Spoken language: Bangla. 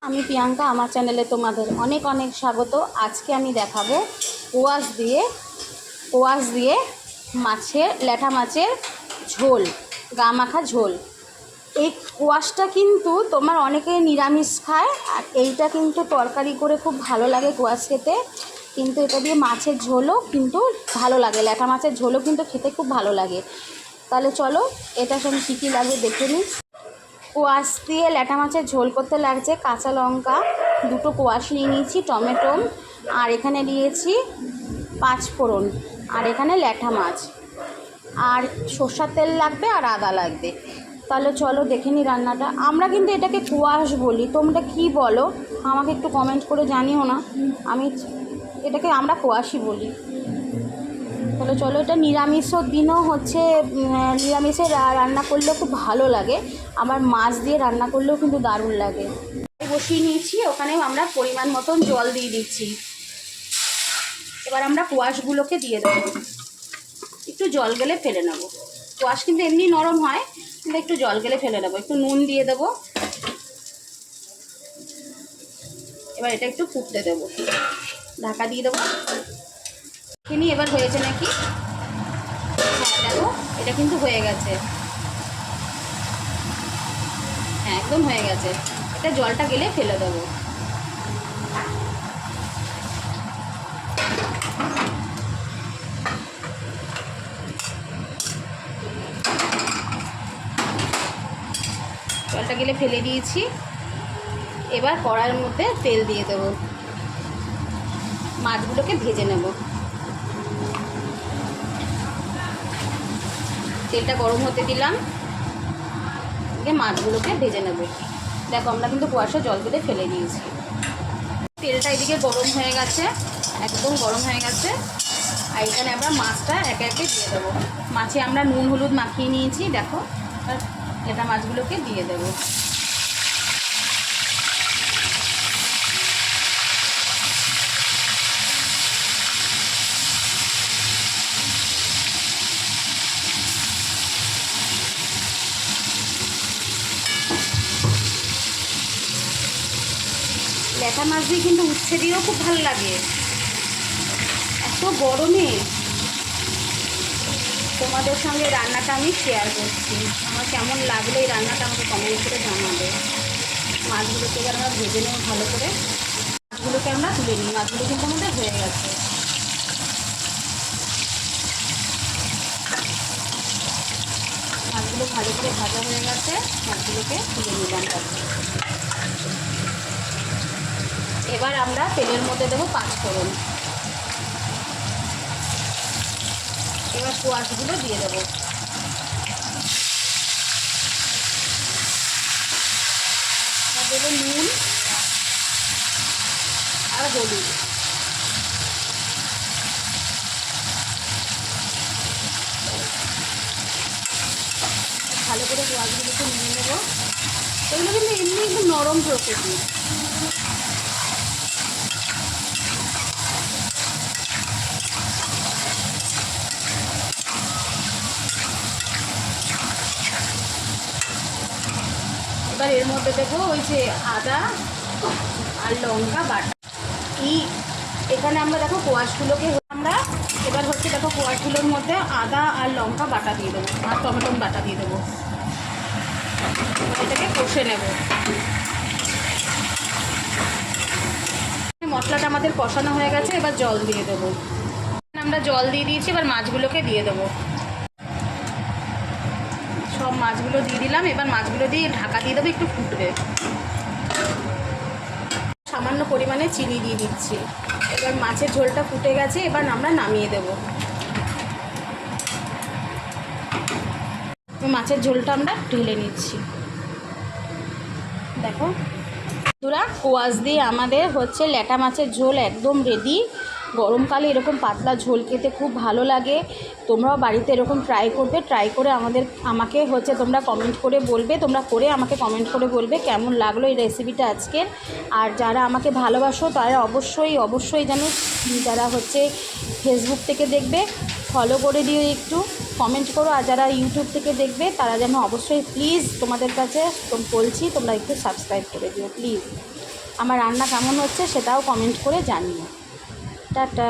আমি প্রিয়াঙ্কা, আমার চ্যানেলে তোমাদের অনেক অনেক স্বাগত। আজকে আমি দেখাবো কোয়াশ দিয়ে ল্যাঠা মাছের ঝোল, গা মাখা ঝোল। এই কোয়াশটা কিন্তু তোমার অনেকে নিরামিষ খায়, আর এইটা কিন্তু তরকারি করে খুব ভালো লাগে কোয়াশ খেতে। কিন্তু এটা দিয়ে মাছের ঝোলও কিন্তু ভালো লাগে, ল্যাঠা মাছের ঝোলও কিন্তু খেতে খুব ভালো লাগে। তাহলে চলো এটার সঙ্গে কী কী লাগে দেখে নিই। কোয়াশ দিয়ে ল্যাঠা মাছের ঝোল করতে লাগছে কাঁচা লঙ্কা, দুটো কোয়াশ নিয়ে নিয়েছি, টমেটো, আর এখানে দিয়েছি 5 ফোড়ন, আর এখানে ল্যাঠা মাছ, আর সর্ষের তেল লাগবে, আর আদা লাগবে। তাহলে চলো দেখে নিই রান্নাটা। আমরা কিন্তু এটাকে কোয়াশ বলি, তোমরা কি বলো আমাকে একটু কমেন্ট করে জানিও না। আমরা কোয়াশই বলি। তাহলে চলো, এটা নিরামিষের দিনও হচ্ছে, নিরামিষে রান্না করলেও খুব ভালো লাগে, আবার মাছ দিয়ে রান্না করলেও কিন্তু দারুণ লাগে। বসিয়ে নিয়েছি, ওখানেও আমরা পরিমাণ মতন জল দিয়ে দিচ্ছি। এবার আমরা কোয়াশগুলোকে দিয়ে দেবো, একটু জল গেলে ফেলে নেব। কোয়াশ কিন্তু এমনি নরম হয়, কিন্তু একটু জল গেলে ফেলে নেবো। একটু নুন দিয়ে দেবো, এবার এটা একটু ফুটতে দেবো, ঢাকা দিয়ে দেবো। চিনি এবার হয়েছে নাকি, হ্যাঁ দেখো এটা কিন্তু হয়ে গেছে, হ্যাঁ একদম হয়ে গেছে। এটা জলটা গেলে ফেলে দেবো। জলটা গেলে ফেলে দিয়েছি। এবার কড়াইয়ের মধ্যে তেল দিয়ে দেবো, মাছগুলোকে ভেজে নেব। তেলটা গরম হতে দিলাম, মাছগুলোকে ভেজে নেব। দেখো আমরা কিন্তু কুয়াশা জল দিয়ে ফেলে দিয়েছি। তেলটা এদিকে গরম হয়ে গেছে, একদম গরম হয়ে গেছে। আর এখানে আমরা মাছটা একে একে দিয়ে দেবো। মাছে আমরা নুন হলুদ মাখিয়ে নিয়েছি, দেখো। আর এটা মাছগুলোকে দিয়ে দেবো। ল্যাঠা মাছ দিয়ে কিন্তু উচ্ছে দিয়েও খুব ভালো লাগে। এত গরমে তোমাদের সঙ্গে রান্নাটা আমি শেয়ার করছি। আমার কেমন লাগলো এই রান্নাটা আমাকে কমেন্ট করে জানাবে। মাছগুলোকে এবার আমরা ভেজে নেব ভালো করে। মাছগুলোকে আমরা তুলে নিই, মাছগুলো কিন্তু আমাদের হয়ে গেছে। মাছগুলো ভালো করে ভাজা হয়ে গেছে, মাছগুলোকে তুলে নিলাম। এবার আমরা তেলের মধ্যে দেবো 5 ফোড়ন। এবার কোয়াশগুলো দিয়ে দেবো। দেবো নুন আর হলুদ। ভালো করে কোয়াশগুলোকে নিয়ে নেবো। এগুলো কিন্তু এমনি একটু নরম প্রকৃতি। এবার এর মধ্যে দেবো ওই যে আদা আর লঙ্কা বাটা। এখানে আমরা দেখো কোয়াশগুলোকে আমরা এবার হচ্ছে দেখো কোয়াশগুলোর মধ্যে আদা আর লঙ্কা বাটা দিয়ে দেবো, আর টমেটো বাটা দিয়ে দেবো। এটাকে কষে নেব। মশলাটা আমাদের কষানো হয়ে গেছে, এবার জল দিয়ে দেবো। আমরা জল দিয়ে দিয়েছি, এবার মাছগুলোকে দিয়ে দেবো। সব মাছগুলো দিয়ে দিলাম। এবার মাছগুলো দিয়ে ঢাকা দিয়ে দেবো, একটু ফুটবে। সামান্য পরিমাণে চিনি দিয়ে দিচ্ছি। এবার মাছের ঝোলটা ফুটে গেছে, এবার আমরা নামিয়ে দেব। মাছের ঝোলটা আমরা ঢেলে নিচ্ছি। দেখো বন্ধুরা, কোয়াশ দিয়ে আমাদের হচ্ছে ল্যাঠা মাছের ঝোল একদম রেডি। গরমকালে এরকম পাতলা ঝোল খেতে খুব ভালো লাগে। তোমরাও বাড়িতে এরকম ট্রাই করবে। ট্রাই করে আমাকে হচ্ছে তোমরা কমেন্ট করে বলবে, তোমরা করে আমাকে কমেন্ট করে বলবে কেমন লাগলো এই রেসিপিটা আজকের। আর যারা আমাকে ভালোবাসো তারা অবশ্যই যেন, যারা হচ্ছে ফেসবুক থেকে দেখবে ফলো করে দিও, একটু কমেন্ট করো। আর যারা ইউটিউব থেকে দেখবে তারা যেন অবশ্যই প্লিজ তোমাদের কাছে বলছি তোমরা একটু সাবস্ক্রাইব করে দিও প্লিজ। আমার রান্না কেমন হচ্ছে সেটাও কমেন্ট করে জানিও। টাটা।